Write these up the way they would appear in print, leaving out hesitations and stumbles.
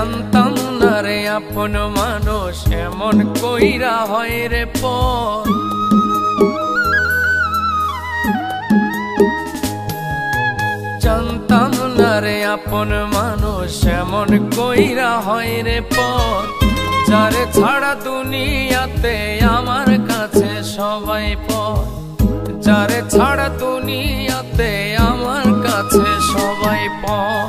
জানতাম না রে আপন মানুষ এমন কইরা হয় রে পর। জানতাম না রে আপন মানুষ এমন কইরা হয় রে পর। যারে ছাড়া দুনিয়াতে আমার কাছে সবাই পর। যারে ছাড়া দুনিয়াতে আমার কাছে সবাই পর।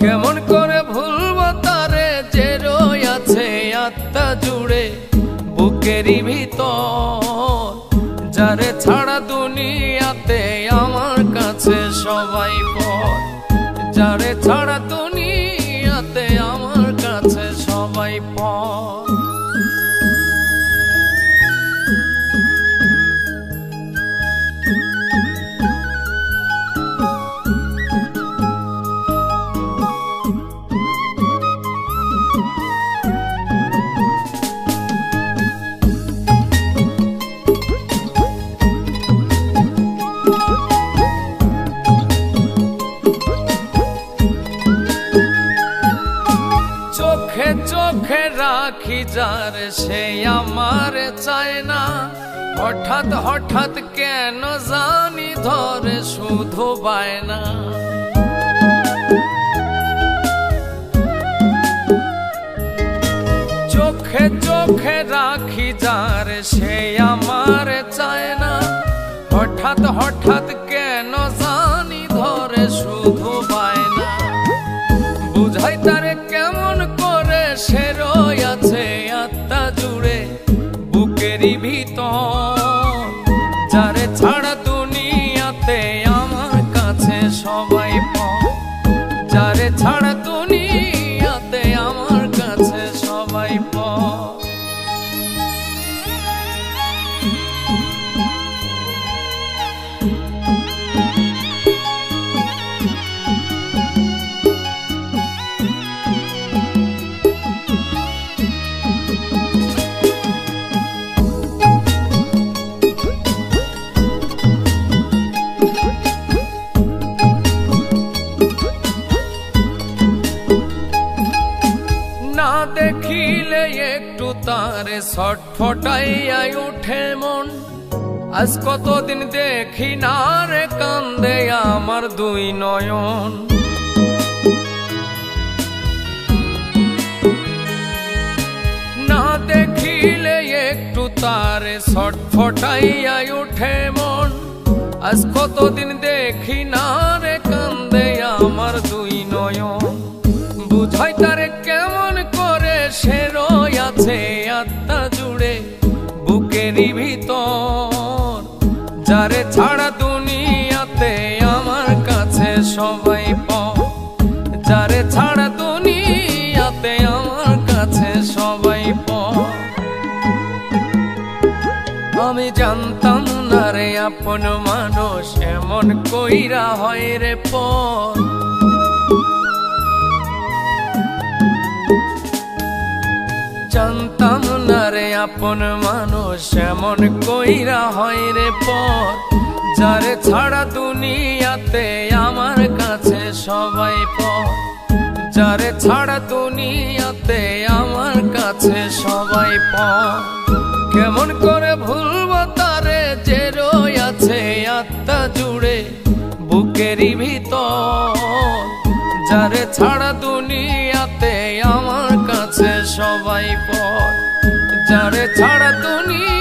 কেমন করে ভুলবো তারে যে রয়েছে আত্মা জুড়ে বুকেরই ভিতর। যারে ছাড়া দুনিয়াতে আমার কাছে সবাই পর। যারে ছাড়া দুনিয়াতে আমার কাছে সবাই পর। চোখে চোখে রাখি যার সে আমার চায় না। হঠাৎ হঠাৎ কেন জানি ধরে শুধু বায়না। চোখে চোখে রাখি যার সে আমার চায় না। হঠাৎ হঠাৎ কেন জানি ধরে শুধু বায়না। বুঝাই তারে কেমন করে সে রয়েছে আত্মা জুড়ে বুকেরই ভিতর। যারে ছাড়া দুনিয়াতে আমার কাছে সবাই পর। যারে ছাড়া দুনিয়াতে আমার কাছে সবাই পর। না দেখিলে একটু তারে ছটফটাইয়া উঠে মন। আজ কতদিন দেখি না রে কান্দে আমার দুই নয়ন। না দেখিলে একটু তারে ছটফটাইয়া উঠে মন। আজ কতদিন দেখি না রে কান্দে আমার দুই নয়ন। বুঝাই তারে কেমন করে সে রয়েছে আত্মা জুড়ে বুকেরই ভিতর। যারে ছাড়া দুনিয়াতে আমার কাছে সবাই পর। যারে ছাড়া দুনিয়াতে আমার কাছে সবাই পর। আমি জানতাম না রে আপন মানুষ এমন কইরা হয় রে পর। জানতাম না রে আপন মানুষ এমন কইরা হয় রে পর। যারে ছাড়া দুনিয়াতে আমার কাছে সবাই পর। যারে ছাড়া দুনিয়াতে আমার কাছে সবাই পর। কেমন করে ভুলবো তারে যে রয়েছে আত্মা জুড়ে বুকেরই ভিতর। যারে ছাড়া দুনিয়াতে আমার কাছে সবাই পর। যারে ছাড়া দুনিয়া